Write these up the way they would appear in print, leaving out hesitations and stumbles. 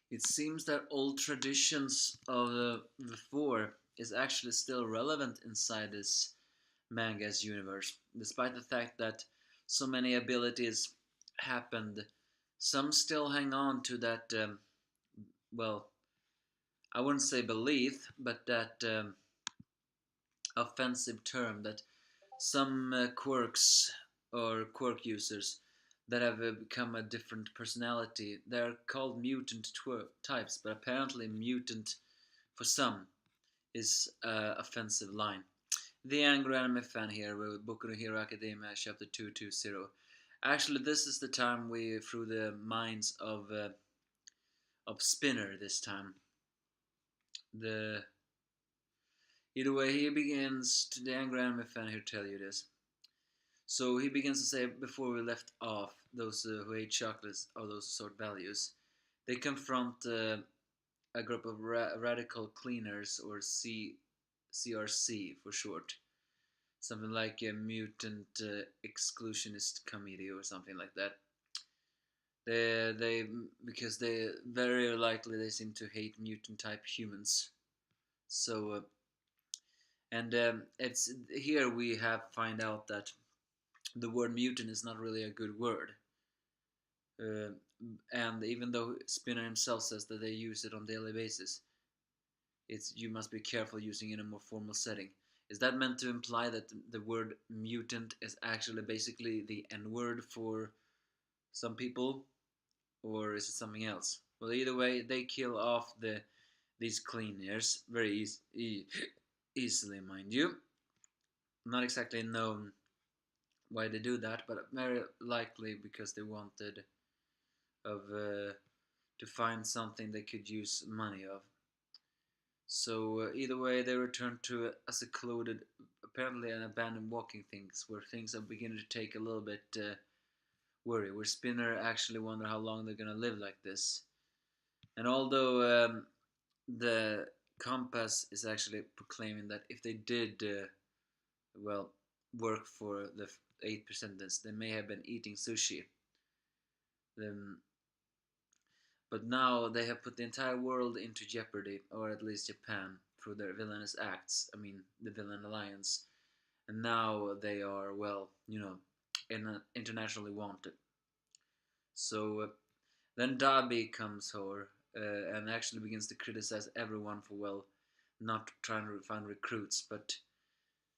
It seems that old traditions of before is actually still relevant inside this manga's universe, despite the fact that so many abilities happened. Some still hang on to that, well, I wouldn't say belief, but that offensive term that some quirks or quirk users that have become a different personality. They're called mutant types, but apparently mutant for some is offensive line. The angry anime fan here with Boku no Hero Academia chapter 220. Actually, this is the time we through the minds of Spinner this time. The Either way, he begins to the angry anime fan here tell you this. So he begins to say before we left off, those who hate chocolates are those sort values. They confront a group of radical cleaners, or CRC for short, something like a mutant exclusionist committee or something like that. They because they very likely they seem to hate mutant type humans. So and it's here we have find out that the word mutant is not really a good word. Uh, and even though Spinner himself says that they use it on a daily basis, it's you must be careful using it in a more formal setting. Is that meant to imply that the word mutant is actually basically the N word for some people, or is it something else? Well, either way, they kill off these cleaners very easily, mind you. Not exactly known why they do that, but very likely because they wanted of to find something they could use money of. So either way, they return to a secluded, apparently an abandoned walking things, where things are beginning to take a little bit worry. Where Spinner actually wonder how long they're gonna live like this. And although the compass is actually proclaiming that if they did, well, work for the 8%, they may have been eating sushi. Um, But now they have put the entire world into jeopardy, or at least Japan, through their villainous acts. I mean, the villain alliance. And now they are, well, internationally wanted. So then Dabi comes over and actually begins to criticize everyone for, well, not trying to find recruits. But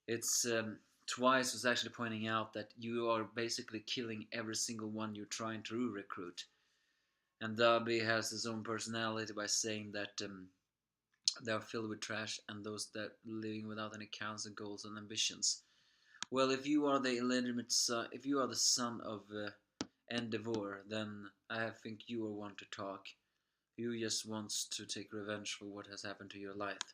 it's Twice was actually pointing out that you are basically killing every single one you're trying to recruit. And Darby has his own personality by saying that they are filled with trash and those that living without any counts and goals and ambitions. Well, if you are the illegitimate son, if you are the son of Endeavor, then I think you are one to talk. You just wants to take revenge for what has happened to your life.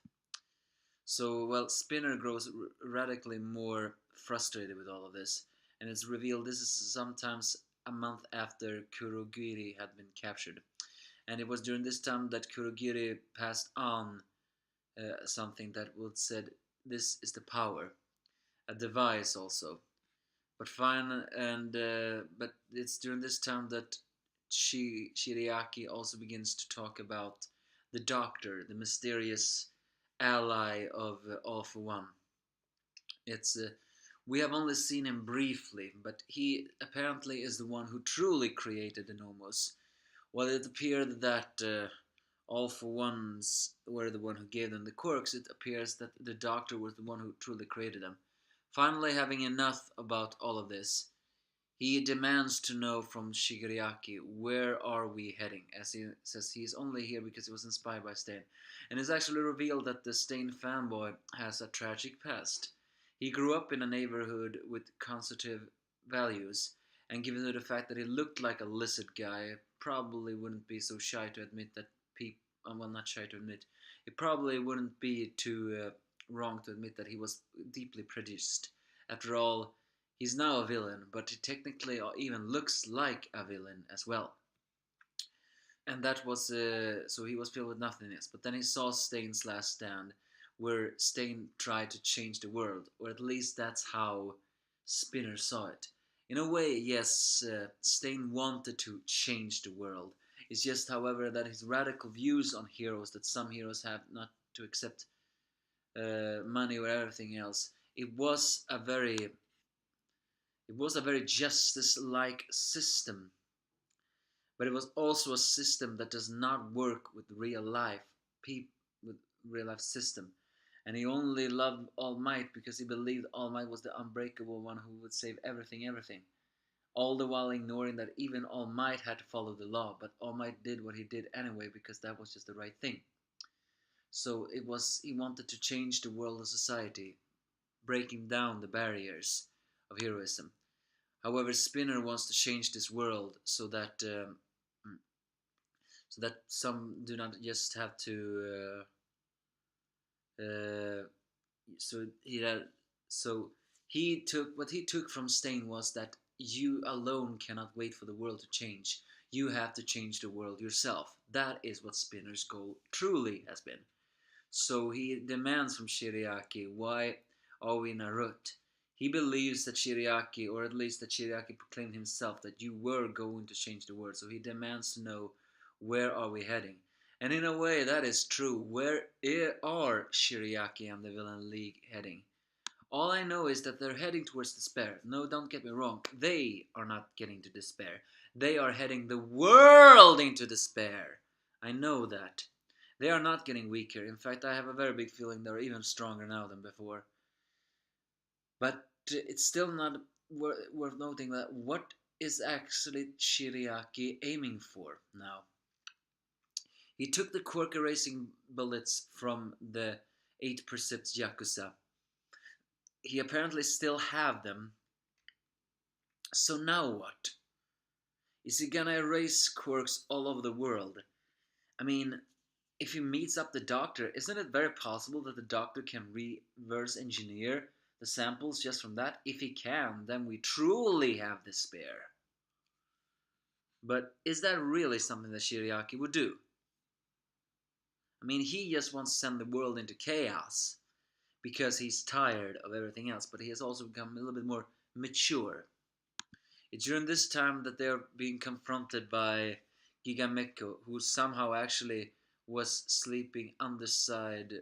So, well, Spinner grows radically more frustrated with all of this, and it's revealed this is sometimes a month after Kurogiri had been captured. And it was during this time that Kurogiri passed on something that would said, "This is the power," a device also. But fine, and but it's during this time that Shiriaki also begins to talk about the Doctor, the mysterious ally of All for One. It's We have only seen him briefly, but he apparently is the one who truly created the Nomos. While it appeared that All for Ones were the one who gave them the quirks, it appears that the Doctor was the one who truly created them. Finally, having enough about all of this, he demands to know from Shigeriaki, where are we heading? As he says he is only here because he was inspired by Stain. And it's actually revealed that the Stain fanboy has a tragic past. He grew up in a neighborhood with conservative values, and given the fact that he looked like a lizard guy, probably wouldn't be so shy to admit that people, well, not shy to admit, it probably wouldn't be too wrong to admit that he was deeply prejudiced. After all, he's now a villain, but he technically even looks like a villain as well. And that was so he was filled with nothingness. But then he saw Stain's last stand, where Stain tried to change the world, or at least that's how Spinner saw it. In a way, yes, Stain wanted to change the world. It's just, however, that his radical views on heroes, that some heroes have not to accept money or everything else. It was a very justice-like system, but it was also a system that does not work with real life people, with real life system. And he only loved All Might because he believed All Might was the unbreakable one who would save everything, everything. All the while ignoring that even All Might had to follow the law, but All Might did what he did anyway because that was just the right thing. So it was he wanted to change the world of society, breaking down the barriers of heroism. However, Spinner wants to change this world so that some do not just have to. So he had, so he took what he took from Stain was that you alone cannot wait for the world to change. You have to change the world yourself. That is what Spinner's goal truly has been. So he demands from Shiriaki, why are we in a rut? He believes that Shiriaki, or at least that Shiriaki proclaimed himself that you were going to change the world. So he demands to know, where are we heading? And in a way that is true. Where are Shiriaki and the Villain League heading? All I know is that they're heading towards despair. No, don't get me wrong. They are not getting to despair. They are heading the world into despair. I know that. They are not getting weaker. In fact, I have a very big feeling they're even stronger now than before. But it's still not worth noting that what is actually Shiriaki aiming for now? He took the quirk erasing bullets from the 8 Precepts Yakuza. He apparently still have them. So now what? Is he gonna erase quirks all over the world? I mean, if he meets up the doctor, isn't it very possible that the doctor can reverse engineer the samples just from that? If he can, then we truly have despair. But is that really something that Shiriaki would do? I mean, he just wants to send the world into chaos because he's tired of everything else, but he has also become a little bit more mature. It's during this time that they're being confronted by Gigameko, who somehow actually was sleeping underside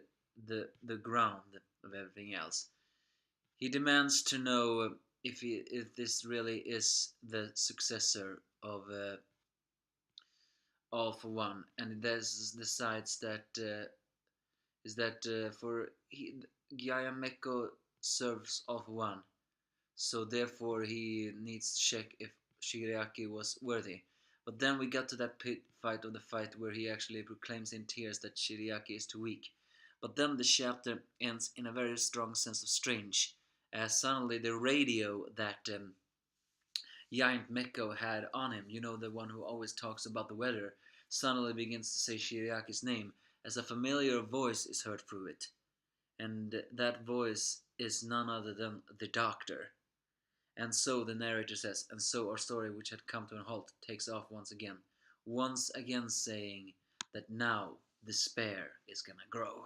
the ground of everything else. He demands to know if this really is the successor of All for One, and decides that for Gigameko serves All for One, so therefore he needs to check if Shiriaki was worthy. But then we got to that fight of the fight where he actually proclaims in tears that Shiriaki is too weak. But then the chapter ends in a very strong sense of strange, as suddenly the radio that Giant Meko had on him, you know, the one who always talks about the weather, suddenly begins to say Shiriaki's name, as a familiar voice is heard through it. And that voice is none other than the Doctor. And so, the narrator says, and so our story, which had come to a halt, takes off once again saying that now despair is gonna grow.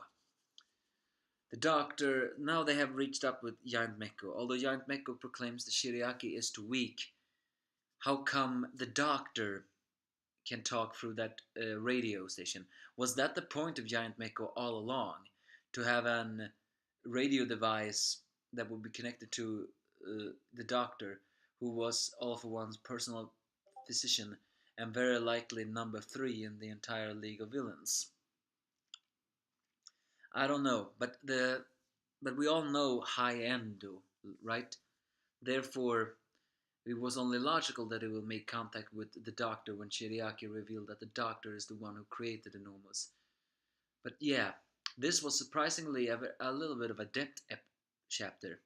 The Doctor, now they have reached up with Giant Meko. Although Giant Meko proclaims that Shiriaki is too weak, how come the Doctor can talk through that radio station? Was that the point of Giant Meko all along? To have an radio device that would be connected to the Doctor, who was All for One's personal physician and very likely number 3 in the entire League of Villains. I don't know, but we all know High Endo, right? Therefore, it was only logical that he will make contact with the Doctor when Shiriaki revealed that the Doctor is the one who created the Nomos. But yeah, this was surprisingly a little bit of a depth chapter.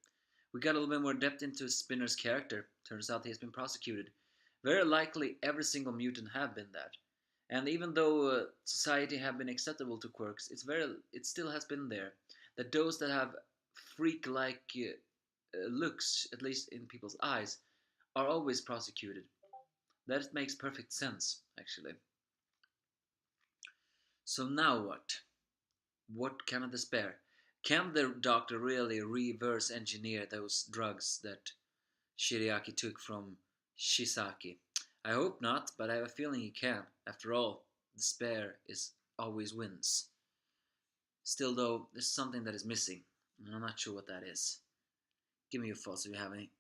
We got a little bit more depth into Spinner's character. Turns out he has been prosecuted. Very likely every single mutant have been that. And even though society have been acceptable to quirks, it still has been there. That those that have freak-like looks, at least in people's eyes, are always prosecuted. That makes perfect sense, actually. So now what? What kind of despair? Can the Doctor really reverse engineer those drugs that Shiriaki took from Shisaki. I hope not, but I have a feeling he can. After all, despair is always wins. Still, though, there's something that is missing, and I'm not sure what that is. Give me your thoughts if you have any.